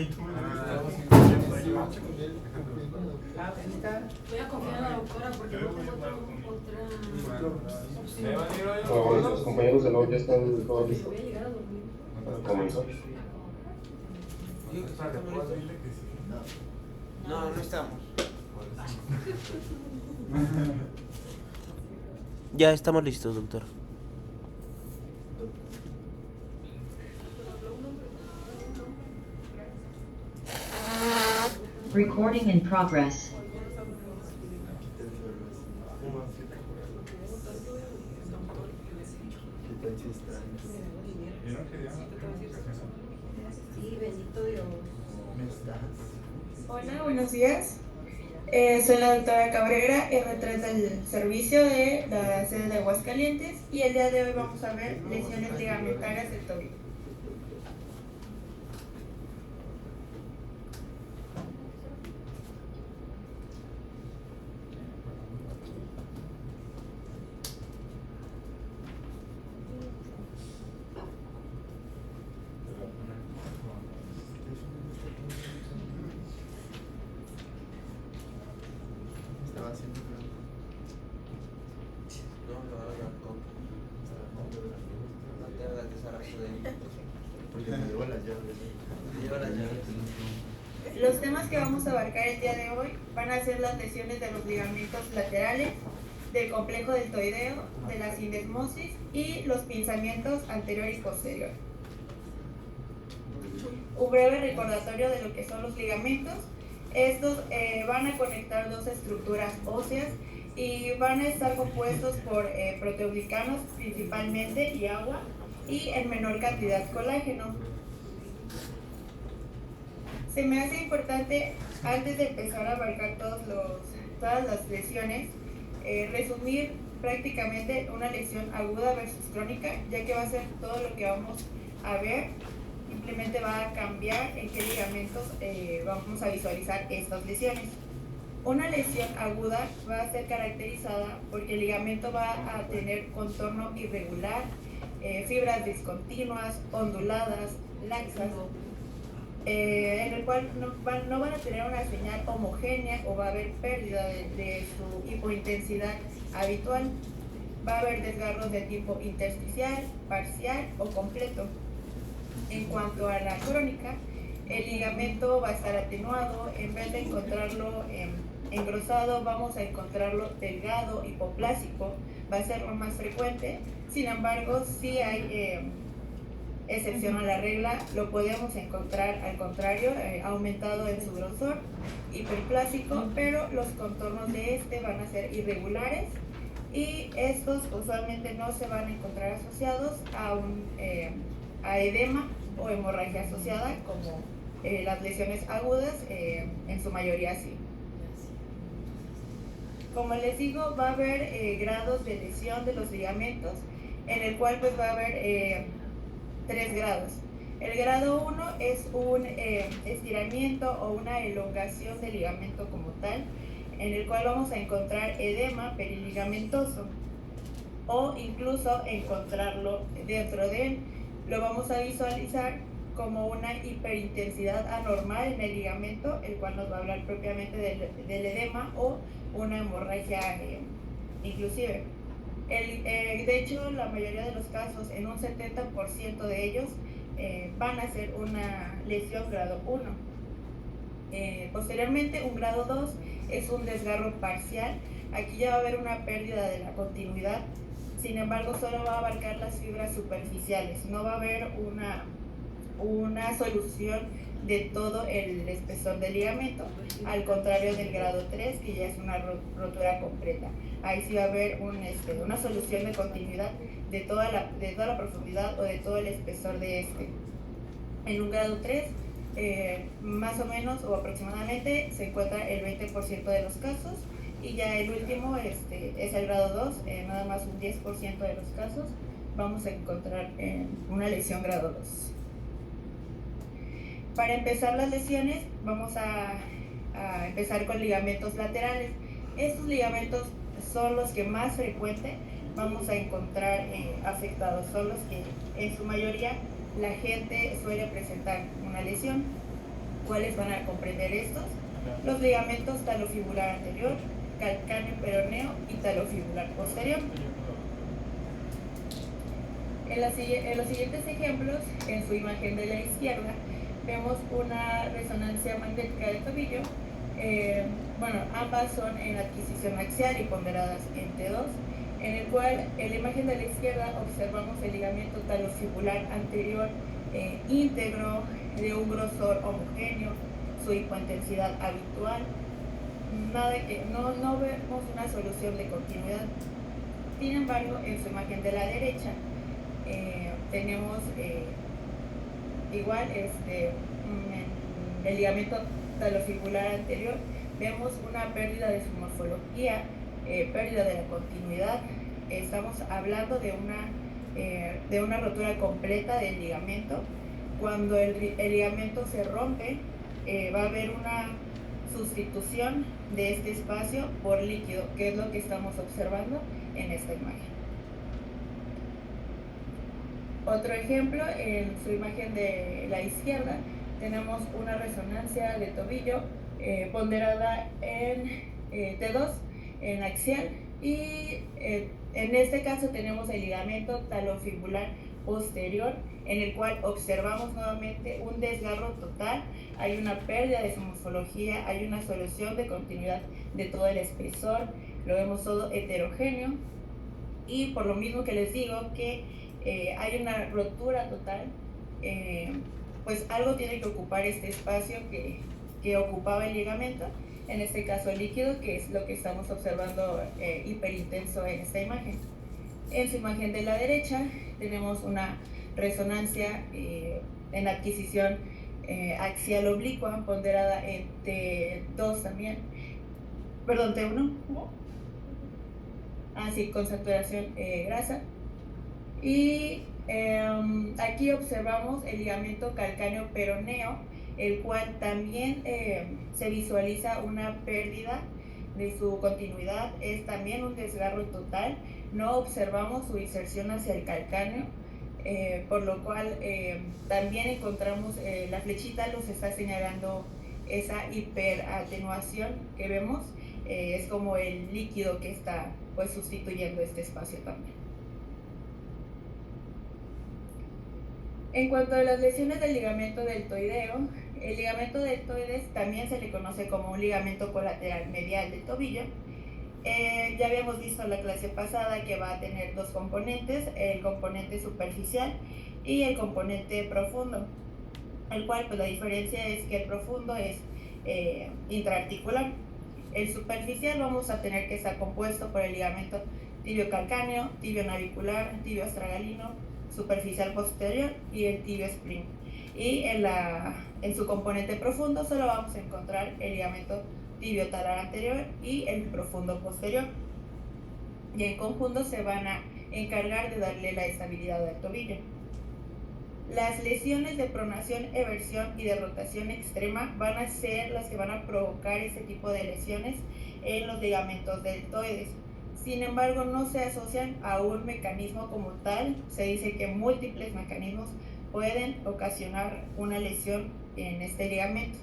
Voy a confiar en la doctora porque no tengo otra opción. Bueno, los compañeros de LOB ya están todos listos Voy a llegar a dormir. para comenzar. No, no estamos. Ya estamos listos, doctor. Recording in progress. Sí, bendito Dios. Hola, buenos días. Soy la doctora Cabrera, R3 del servicio de la sede de Aguascalientes, y el día de hoy vamos a ver lesiones ligamentarias del tobillo. Los temas que vamos a abarcar el día de hoy van a ser las lesiones de los ligamentos laterales, del complejo deltoideo, de la sindesmosis y los pinzamientos anterior y posterior. Un breve recordatorio de lo que son los ligamentos. Estos van a conectar dos estructuras óseas y van a estar compuestos por proteoglicanos principalmente y agua, y en menor cantidad colágeno. Se me hace importante, antes de empezar a abarcar todas las lesiones, resumir prácticamente una lesión aguda versus crónica, ya que va a ser todo lo que vamos a ver. Simplemente va a cambiar en qué ligamentos vamos a visualizar estas lesiones. Una lesión aguda va a ser caracterizada porque el ligamento va a tener contorno irregular, fibras discontinuas, onduladas, laxas, en el cual no van a tener una señal homogénea, o va a haber pérdida de su hipointensidad habitual. Va a haber desgarros de tipo intersticial, parcial o completo. En cuanto a la crónica, el ligamento va a estar atenuado. En vez de encontrarlo engrosado, vamos a encontrarlo delgado, hipoplásico. Va a ser lo más frecuente. Sin embargo, sí hay excepción a la regla, lo podemos encontrar al contrario, aumentado en su grosor, hiperplásico, pero los contornos de este van a ser irregulares, y estos usualmente no se van a encontrar asociados a edema o hemorragia asociada, como las lesiones agudas, en su mayoría sí. Como les digo, va a haber grados de lesión de los ligamentos, en el cual pues va a haber 3 grados. El grado 1 es un estiramiento o una elongación del ligamento como tal, en el cual vamos a encontrar edema periligamentoso, o incluso encontrarlo dentro de él. Lo vamos a visualizar como una hiperintensidad anormal en el ligamento, el cual nos va a hablar propiamente del edema o una hemorragia inclusive. De hecho, la mayoría de los casos, en un 70% de ellos, van a ser una lesión grado 1. Posteriormente, un grado 2 es un desgarro parcial. Aquí ya va a haber una pérdida de la continuidad. Sin embargo, solo va a abarcar las fibras superficiales. No va a haber una solución de todo el espesor del ligamento, al contrario del grado 3, que ya es una rotura completa. Ahí sí va a haber una solución de continuidad de toda la profundidad o de todo el espesor de este. En un grado 3, más o menos o aproximadamente se encuentra el 20% de los casos, y ya el último es el grado 2, nada más un 10% de los casos vamos a encontrar una lesión grado 2. Para empezar las lesiones, vamos a empezar con ligamentos laterales. Estos ligamentos son los que más frecuente vamos a encontrar afectados, son los que en su mayoría la gente suele presentar una lesión. ¿Cuáles van a comprender estos? Los ligamentos talofibular anterior, calcáneo peroneo y talofibular posterior. En los siguientes ejemplos, en su imagen de la izquierda, vemos una resonancia magnética del tobillo. Ambas son en adquisición axial y ponderadas en T2, en el cual en la imagen de la izquierda observamos el ligamento talofibular anterior íntegro, de un grosor homogéneo, su hipointensidad habitual, no vemos una solución de continuidad. Sin embargo, en su imagen de la derecha tenemos el ligamento talofibular anterior, vemos una pérdida de su morfología, pérdida de la continuidad. Estamos hablando de una rotura completa del ligamento. Cuando el ligamento se rompe, va a haber una sustitución de este espacio por líquido, que es lo que estamos observando en esta imagen. Otro ejemplo, en su imagen de la izquierda, tenemos una resonancia de tobillo ponderada en T2, en axial, y en este caso tenemos el ligamento talofibular posterior, en el cual observamos nuevamente un desgarro total, hay una pérdida de su morfología, hay una solución de continuidad de todo el espesor, lo vemos todo heterogéneo, y por lo mismo que les digo que hay una rotura total, pues algo tiene que ocupar este espacio que ocupaba el ligamento, en este caso el líquido, que es lo que estamos observando hiperintenso en esta imagen. En su imagen de la derecha tenemos una resonancia en adquisición axial oblicua ponderada en T2 también, perdón, T1, con saturación grasa. Y aquí observamos el ligamento calcáneo peroneo, el cual también se visualiza una pérdida de su continuidad, es también un desgarro total, no observamos su inserción hacia el calcáneo, por lo cual también encontramos, la flechita nos está señalando esa hiperatenuación que vemos, es como el líquido que está pues sustituyendo este espacio también. En cuanto a las lesiones del ligamento deltoideo, el ligamento deltoides también se le conoce como un ligamento colateral medial del tobillo. Ya habíamos visto en la clase pasada que va a tener dos componentes, el componente superficial y el componente profundo, el cual pues la diferencia es que el profundo es intraarticular. El superficial vamos a tener que estar compuesto por el ligamento tibio-calcáneo, tibio-navicular, tibio-astragalino, superficial posterior y el tibio spring. Y en su componente profundo solo vamos a encontrar el ligamento tibio-talar anterior y el profundo posterior. Y en conjunto se van a encargar de darle la estabilidad al tobillo. Las lesiones de pronación, eversión y de rotación extrema van a ser las que van a provocar este tipo de lesiones en los ligamentos deltoides. Sin embargo, no se asocian a un mecanismo como tal. Se dice que múltiples mecanismos pueden ocasionar una lesión en este ligamento.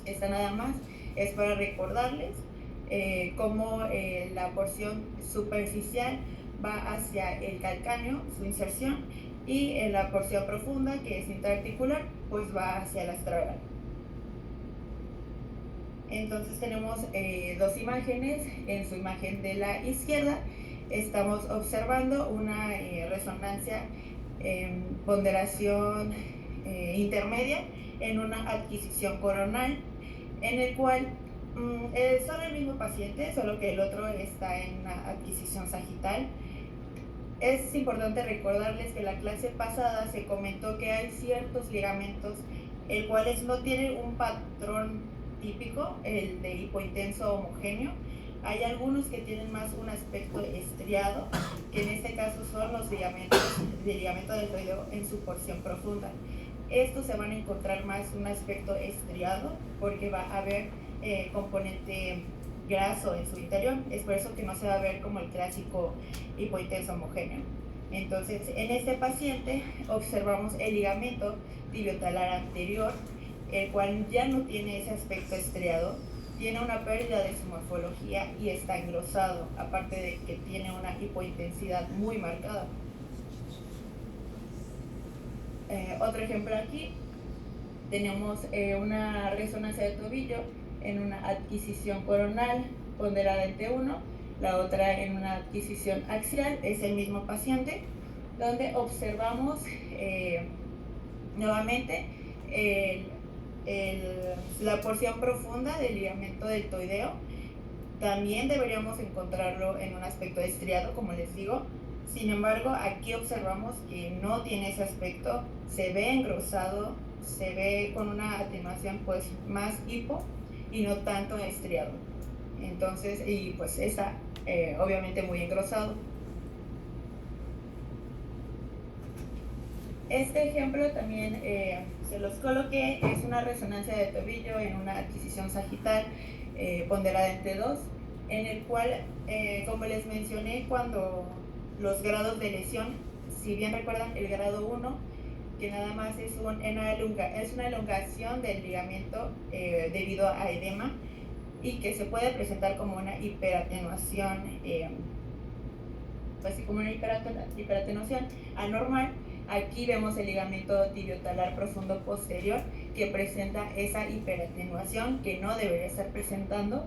Esta nada más es para recordarles cómo la porción superficial va hacia el calcáneo, su inserción, y en la porción profunda, que es intraarticular, pues va hacia el astragal. Entonces tenemos dos imágenes. En su imagen de la izquierda estamos observando una resonancia en ponderación intermedia en una adquisición coronal, en el cual son el mismo paciente, solo que el otro está en una adquisición sagital. Es importante recordarles que en la clase pasada se comentó que hay ciertos ligamentos el cuales no tienen un patrón típico, el de hipointenso homogéneo. Hay algunos que tienen más un aspecto estriado, que en este caso son los ligamentos del ligamento deltoideo en su porción profunda. Estos se van a encontrar más un aspecto estriado porque va a haber componente graso en su interior. Es por eso que no se va a ver como el clásico hipointenso homogéneo. Entonces, en este paciente observamos el ligamento tibiotalar anterior el cual ya no tiene ese aspecto estriado, tiene una pérdida de su morfología y está engrosado, aparte de que tiene una hipointensidad muy marcada. Otro ejemplo aquí, tenemos una resonancia de tobillo en una adquisición coronal ponderada en T1, la otra en una adquisición axial, es el mismo paciente, donde observamos nuevamente la porción profunda del ligamento deltoideo. También deberíamos encontrarlo en un aspecto estriado, como les digo. Sin embargo, aquí observamos que no tiene ese aspecto, se ve engrosado, se ve con una atenuación pues más hipo y no tanto estriado. Entonces, y pues está obviamente muy engrosado. Este ejemplo también se los coloqué, es una resonancia de tobillo en una adquisición sagital ponderada en T2, en el cual, como les mencioné, cuando los grados de lesión, si bien recuerdan el grado 1, que nada más es una elongación del ligamento debido a edema y que se puede presentar como una hiperatenuación, así como una hiperatenuación anormal. Aquí vemos el ligamento tibiotalar profundo posterior que presenta esa hiperatenuación que no debería estar presentando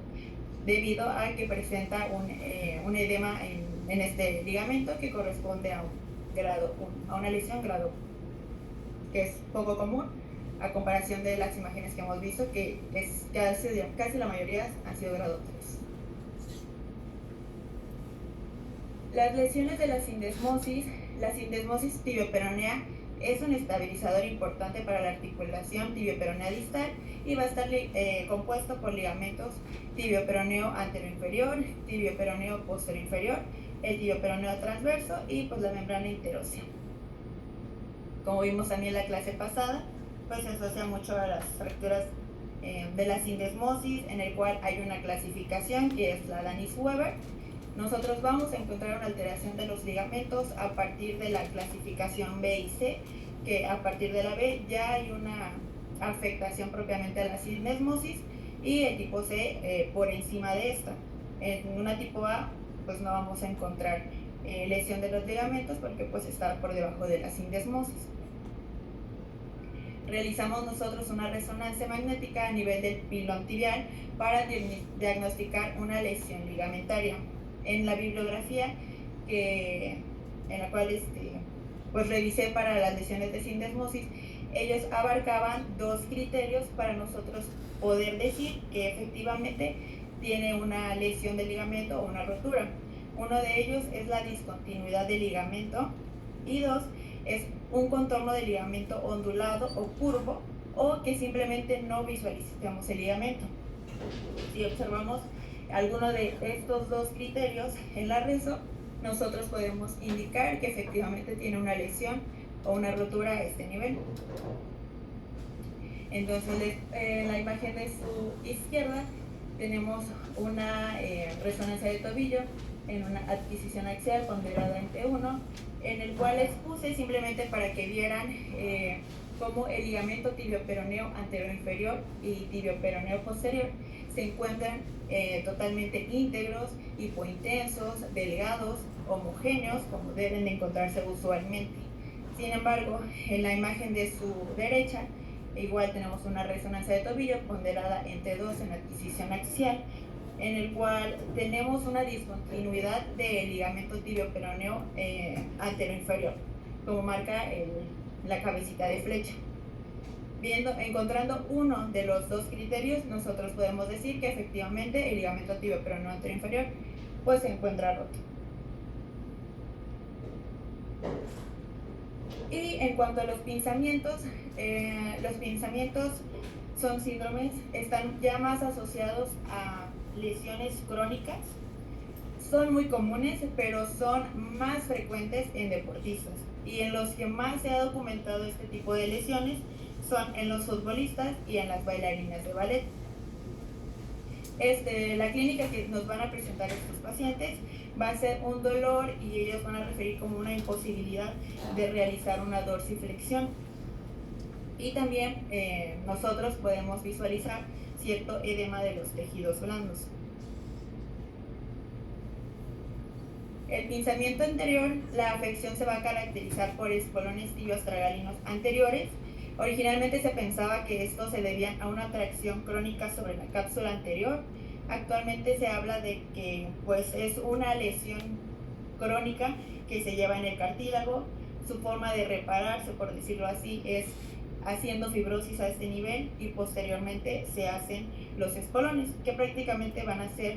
debido a que presenta un edema en este ligamento que corresponde a un grado 1, a una lesión grado 1, que es poco común a comparación de las imágenes que hemos visto, que es casi la mayoría han sido grado 3. Las lesiones de la sindesmosis tibioperonea es un estabilizador importante para la articulación tibioperonea distal y va a estar compuesto por ligamentos tibioperoneo anteroinferior, tibioperoneo posterior-inferior, el tibioperoneo transverso y pues la membrana interósea. Como vimos también en la clase pasada, pues se asocia mucho a las fracturas de la sindesmosis, en el cual hay una clasificación que es la Danis-Weber. Nosotros vamos a encontrar una alteración de los ligamentos a partir de la clasificación B y C, que a partir de la B ya hay una afectación propiamente a la sindesmosis y el tipo C por encima de esta. En una tipo A pues no vamos a encontrar lesión de los ligamentos porque pues está por debajo de la sindesmosis. Realizamos nosotros una resonancia magnética a nivel del pilón tibial para diagnosticar una lesión ligamentaria. En la bibliografía en la cual pues revisé para las lesiones de sindesmosis, ellos abarcaban 2 criterios para nosotros poder decir que efectivamente tiene una lesión del ligamento o una rotura. Uno de ellos es la discontinuidad del ligamento y 2 es un contorno del ligamento ondulado o curvo o que simplemente no visualizamos el ligamento. Si observamos alguno de estos 2 criterios en la reso, nosotros podemos indicar que efectivamente tiene una lesión o una rotura a este nivel. Entonces, en la imagen de su izquierda tenemos una resonancia de tobillo en una adquisición axial ponderada en T1, en el cual les puse simplemente para que vieran cómo el ligamento tibioperoneo anterior inferior y tibioperoneo posterior se encuentran totalmente íntegros, hipointensos, delgados, homogéneos, como deben de encontrarse usualmente. Sin embargo, en la imagen de su derecha, igual tenemos una resonancia de tobillo ponderada en T2 en adquisición axial, en el cual tenemos una discontinuidad del ligamento tibioperoneo anteroinferior, como marca la cabecita de flecha. Encontrando uno de los 2 criterios, nosotros podemos decir que efectivamente el ligamento tibioperoneo anteroinferior pues se encuentra roto. Y en cuanto a los pinzamientos son síndromes, están ya más asociados a lesiones crónicas. Son muy comunes, pero son más frecuentes en deportistas. Y en los que más se ha documentado este tipo de lesiones son en los futbolistas y en las bailarinas de ballet. La clínica que nos van a presentar estos pacientes va a ser un dolor y ellos van a referir como una imposibilidad de realizar una dorsiflexión. Y también nosotros podemos visualizar cierto edema de los tejidos blandos. El pinzamiento anterior, la afección se va a caracterizar por espolones tibioastragalinos anteriores. Originalmente se pensaba que estos se debían a una tracción crónica sobre la cápsula anterior. Actualmente se habla de que pues, es una lesión crónica que se lleva en el cartílago. Su forma de repararse, por decirlo así, es haciendo fibrosis a este nivel y posteriormente se hacen los espolones, que prácticamente van a ser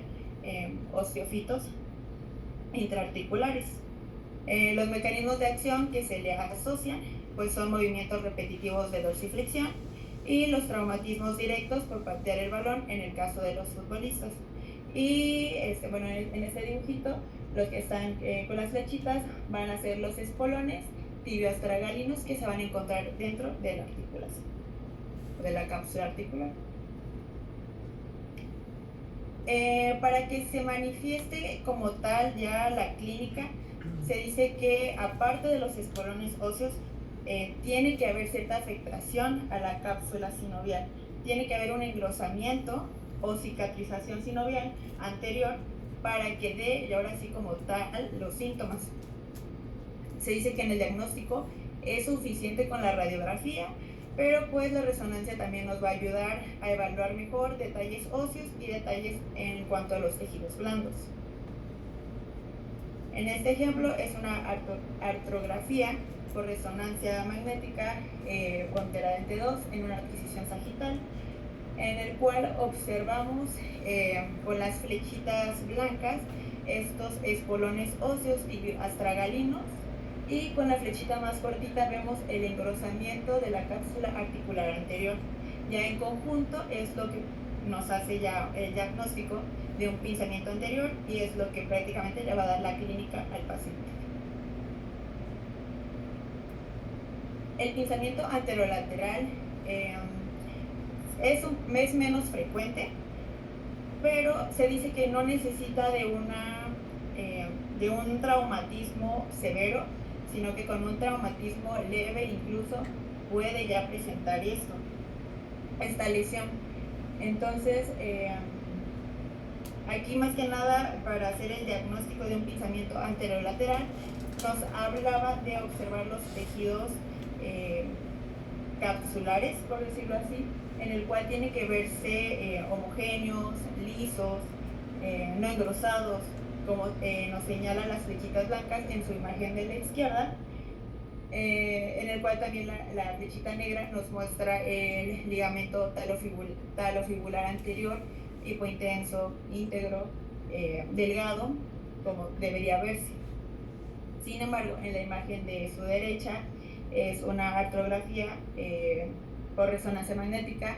osteofitos intraarticulares. Los mecanismos de acción que se le asocian pues son movimientos repetitivos de dorsiflexión y los traumatismos directos por patear el balón en el caso de los futbolistas. Y bueno, en este dibujito los que están con las flechitas van a ser los espolones tibioastragalinos que se van a encontrar dentro de la articulación, de la cápsula articular. Para que se manifieste como tal ya la clínica, se dice que aparte de los espolones óseos, tiene que haber cierta afectación a la cápsula sinovial, tiene que haber un engrosamiento o cicatrización sinovial anterior para que dé, y ahora sí como tal, los síntomas. Se dice que en el diagnóstico es suficiente con la radiografía, pero pues la resonancia también nos va a ayudar a evaluar mejor detalles óseos y detalles en cuanto a los tejidos blandos. En este ejemplo es una artrografía por resonancia magnética ponderadente 2 en una adquisición sagital, en el cual observamos con las flechitas blancas estos espolones óseos y astragalinos, y con la flechita más cortita vemos el engrosamiento de la cápsula articular anterior. Ya en conjunto es lo que nos hace ya el diagnóstico de un pinzamiento anterior y es lo que prácticamente le va a dar la clínica al paciente. El pinzamiento anterolateral es menos frecuente, pero se dice que no necesita de un traumatismo severo, sino que con un traumatismo leve incluso puede ya presentar esta lesión. Entonces, aquí más que nada para hacer el diagnóstico de un pinzamiento anterolateral nos hablaba de observar los tejidos capsulares, por decirlo así, en el cual tiene que verse homogéneos, lisos, no engrosados, como nos señalan las flechitas blancas en su imagen de la izquierda, en el cual también la flechita negra nos muestra el ligamento talofibular anterior, hipointenso, íntegro, delgado, como debería verse. Sin embargo, en la imagen de su derecha es una artrografía por resonancia magnética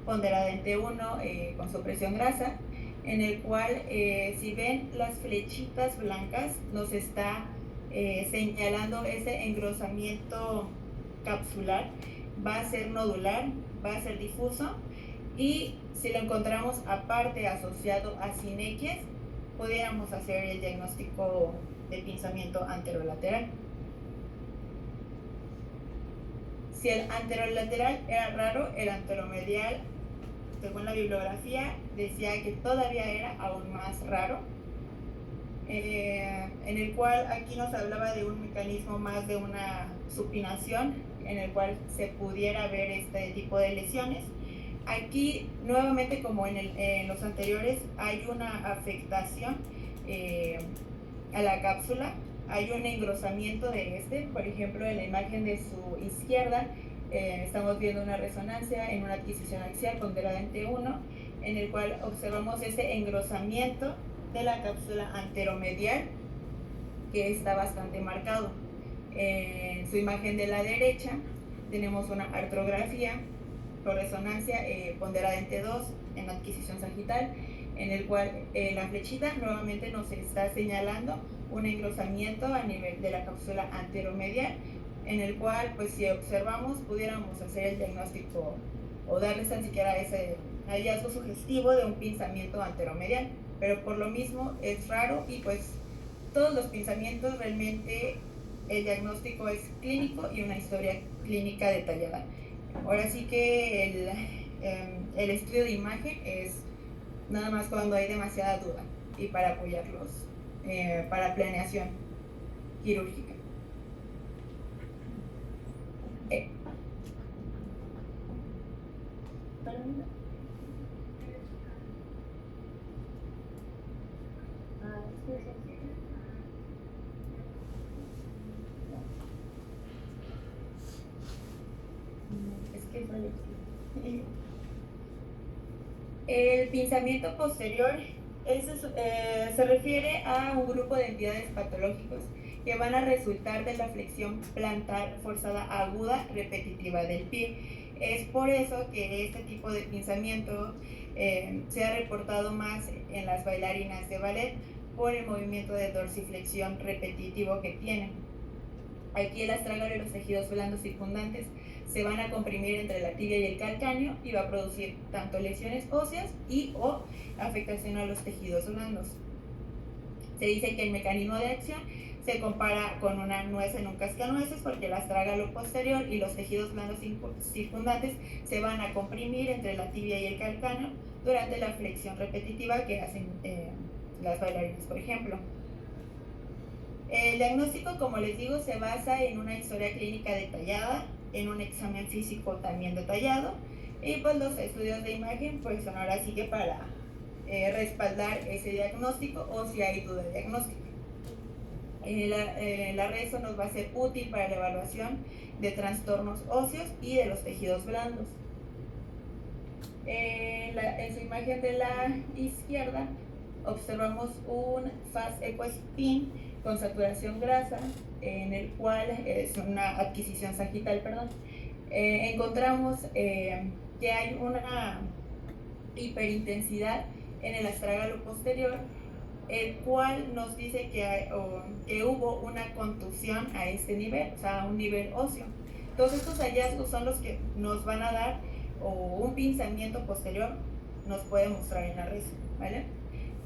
ponderadente 1 con supresión grasa, en el cual si ven las flechitas blancas nos está señalando ese engrosamiento capsular. Va a ser nodular, va a ser difuso, y si lo encontramos aparte asociado a sinequias, pudiéramos hacer el diagnóstico de pinzamiento anterolateral. Si el anterolateral era raro, el anteromedial, según la bibliografía, decía que todavía era aún más raro, en el cual aquí nos hablaba de un mecanismo más de una supinación, en el cual se pudiera ver este tipo de lesiones. Aquí, nuevamente, como en los anteriores, hay una afectación a la cápsula, hay un engrosamiento de por ejemplo, en la imagen de su izquierda, estamos viendo una resonancia en una adquisición axial ponderadente 1, en el cual observamos ese engrosamiento de la cápsula anteromedial, que está bastante marcado. En su imagen de la derecha tenemos una artrografía por resonancia ponderadente 2 en adquisición sagital, en el cual la flechita nuevamente nos está señalando un engrosamiento a nivel de la cápsula anteromedial, en el cual, pues si observamos, pudiéramos hacer el diagnóstico o darles tan siquiera ese hallazgo sugestivo de un pinzamiento anteromedial, pero por lo mismo es raro, y pues todos los pinzamientos realmente el diagnóstico es clínico y una historia clínica detallada. Ahora sí que el estudio de imagen es nada más cuando hay demasiada duda y para apoyarlos para planeación quirúrgica. El pinzamiento posterior se refiere a un grupo de entidades patológicos que van a resultar de la flexión plantar forzada aguda repetitiva del pie. Es por eso que este tipo de pinzamiento se ha reportado más en las bailarinas de ballet por el movimiento de dorsiflexión repetitivo que tienen. Aquí el astragal y los tejidos blandos circundantes se van a comprimir entre la tibia y el calcáneo y va a producir tanto lesiones óseas y o afectación a los tejidos blandos. Se dice que el mecanismo de acción se compara con una nuez en un cascanueces porque el astragalo posterior y los tejidos blandos circundantes se van a comprimir entre la tibia y el calcáneo durante la flexión repetitiva que hacen las bailarinas, por ejemplo. El diagnóstico, como les digo, se basa en una historia clínica detallada, en un examen físico también detallado, y pues los estudios de imagen pues son ahora sí que para respaldar ese diagnóstico o si hay duda de diagnóstico. La reso nos va a ser útil para la evaluación de trastornos óseos y de los tejidos blandos. En su imagen de la izquierda observamos un fast echo spin con saturación grasa, en el cual es una adquisición sagital, encontramos que hay una hiperintensidad en el astragalo posterior, el cual nos dice que hubo una contusión a este nivel, o sea, a un nivel óseo. Todos estos hallazgos son los que nos van a dar, o un pinzamiento posterior nos puede mostrar en la res, ¿vale?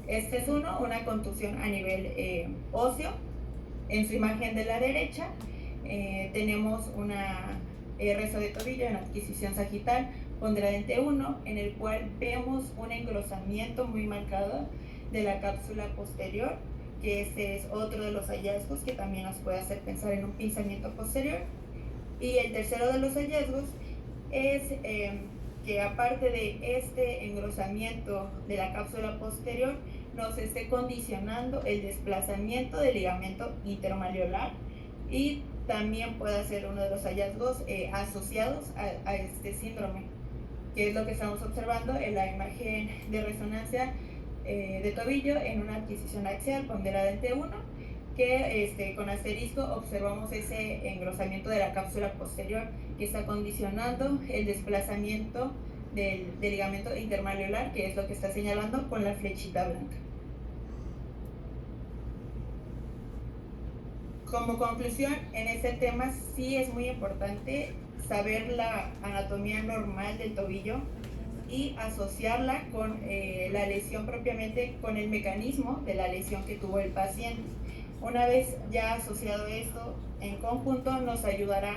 Este es una contusión a nivel óseo. En su imagen de la derecha tenemos una reso de tobillo en adquisición sagital ponderante 1, en el cual vemos un engrosamiento muy marcado de la cápsula posterior, que este es otro de los hallazgos que también nos puede hacer pensar en un pinzamiento posterior. Y el tercero de los hallazgos es que aparte de este engrosamiento de la cápsula posterior, nos esté condicionando el desplazamiento del ligamento intermalleolar, y también puede ser uno de los hallazgos asociados a este síndrome, que es lo que estamos observando en la imagen de resonancia de tobillo en una adquisición axial ponderante 1, que con asterisco observamos ese engrosamiento de la cápsula posterior que está condicionando el desplazamiento del ligamento intermalleolar, que es lo que está señalando con la flechita blanca. Como conclusión, en este tema sí es muy importante saber la anatomía normal del tobillo y asociarla con la lesión propiamente, con el mecanismo de la lesión que tuvo el paciente. Una vez ya asociado esto en conjunto, nos ayudará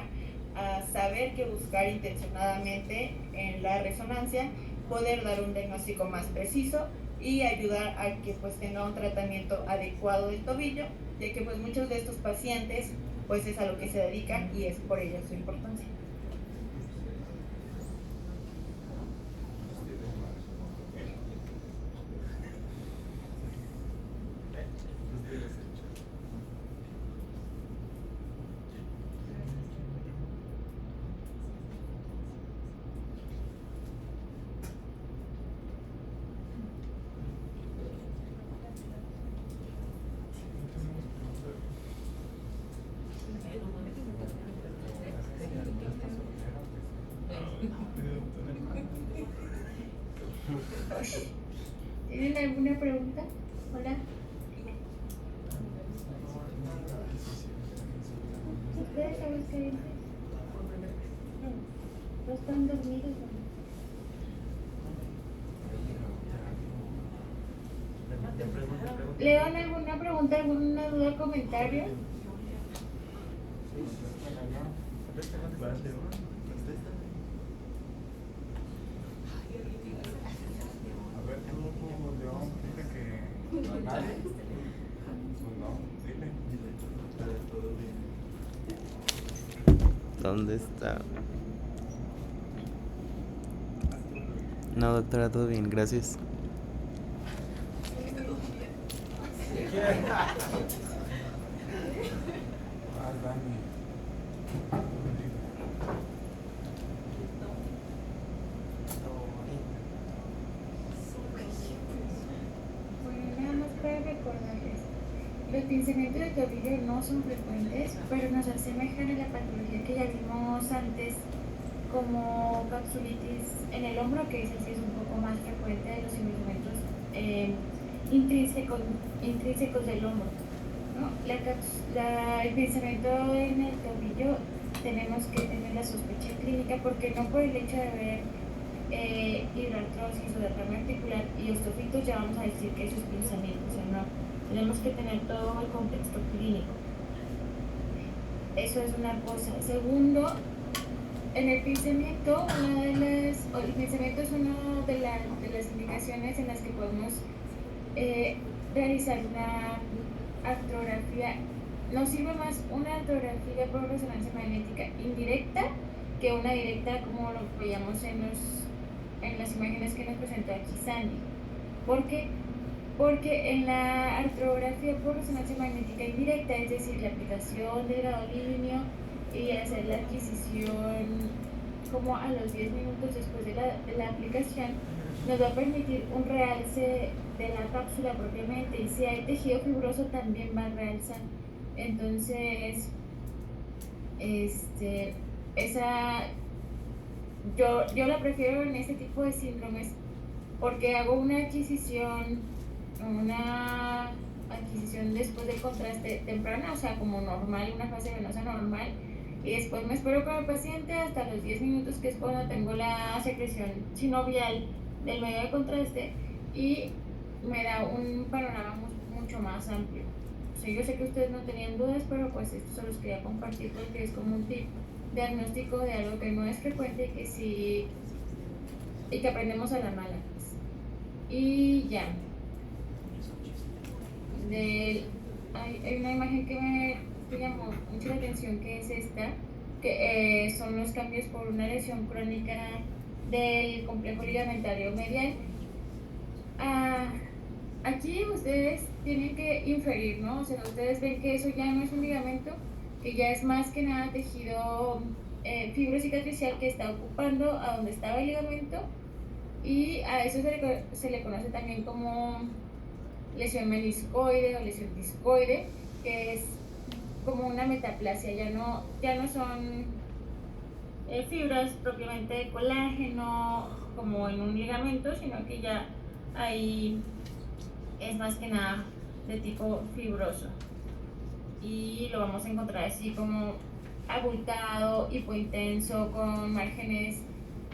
a saber qué buscar intencionadamente en la resonancia, poder dar un diagnóstico más preciso y ayudar a que pues tenga un tratamiento adecuado del tobillo, ya que pues muchos de estos pacientes pues es a lo que se dedican y es por ello su importancia. ¿Tienen alguna pregunta? Hola. ¿Ustedes saben qué dices? ¿No están dormidos? ¿Leon, alguna pregunta, alguna duda, comentario? ¿Dónde está? No, doctora, todo bien, gracias. Bueno, nada más para recordarles, los pinzamientos de tobillo no son frecuentes, pero nos asemejan a la patología que ya vimos antes, como capsulitis en el hombro, que ese sí es un poco más frecuente de los pinzamientos intrínsecos del hombro, ¿no? El pinzamiento en el tobillo tenemos que tener la sospecha clínica, porque no por el hecho de haber hidrartrosis o derrame articular y osteofitos ya vamos a decir que eso es pinzamiento, o sea, no, tenemos que tener todo el contexto clínico. Eso es una cosa. Segundo, en el pinzamiento, el pinzamiento es una de las indicaciones en las que podemos realizar una artrografía. Nos sirve más una artrografía por resonancia magnética indirecta que una directa, como lo veíamos en las imágenes que nos presentó aquí Sandy. ¿Por qué? Porque en la artrografía por resonancia magnética indirecta, es decir, la aplicación del gadolíneo y hacer la adquisición como a los 10 minutos después de la aplicación, nos va a permitir un realce de la cápsula propiamente, y si hay tejido fibroso también va a realzar. Entonces, yo la prefiero en este tipo de síndromes, porque hago una adquisición después del contraste temprana, o sea, como normal, una fase venosa normal, y después me espero con el paciente hasta los 10 minutos, que es cuando tengo la secreción sinovial del medio de contraste, y me da un panorama mucho más amplio. O sea, yo sé que ustedes no tenían dudas, pero pues esto se los quería compartir porque es como un tip diagnóstico de algo que no es frecuente y que aprendemos a la mala. Y ya. Hay una imagen que me llamó mucho la atención, que es esta, que son los cambios por una lesión crónica del complejo ligamentario medial. Aquí ustedes tienen que inferir, ¿no? O sea, ustedes ven que eso ya no es un ligamento, que ya es más que nada tejido fibrocicatricial que está ocupando a donde estaba el ligamento, y a eso se le conoce también como lesión meniscoide o lesión discoide, que es como una metaplasia, ya no son fibras propiamente de colágeno como en un ligamento, sino que ya ahí es más que nada de tipo fibroso, y lo vamos a encontrar así como abultado, hipointenso, con márgenes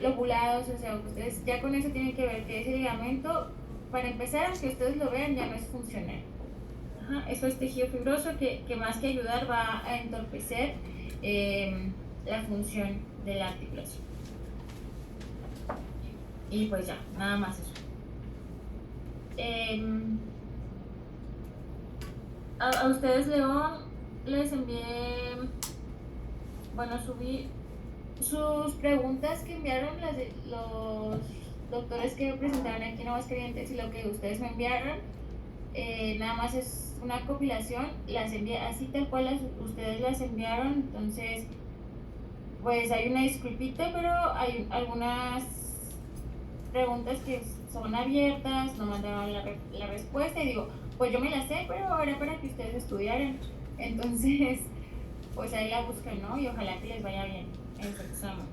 lobulados. O sea, ustedes ya con eso tienen que ver que ese ligamento, para empezar, aunque ustedes lo vean, ya no es funcional. Eso es tejido fibroso que más que ayudar va a entorpecer la función de la articulación. Y pues ya, nada más eso. A ustedes, León, les envié, subí sus preguntas que enviaron los doctores que presentaron aquí en Aguascalientes, y lo que ustedes me enviaron, nada más es una compilación, las envié así tal cual ustedes las enviaron. Entonces, pues hay una disculpita, pero hay algunas preguntas que son abiertas, no mandaron la respuesta, y digo, pues yo me la sé, pero era para que ustedes estudiaran. Entonces, pues ahí la buscan, ¿no? Y ojalá que les vaya bien en su examen.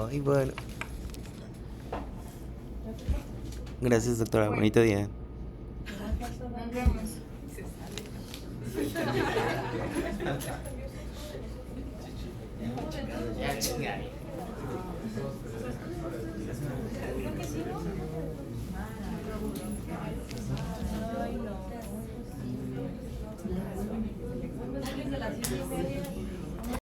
Ay, bueno. Gracias, doctora. Bueno. Bonito día. Nos vemos. Desde las 7:30.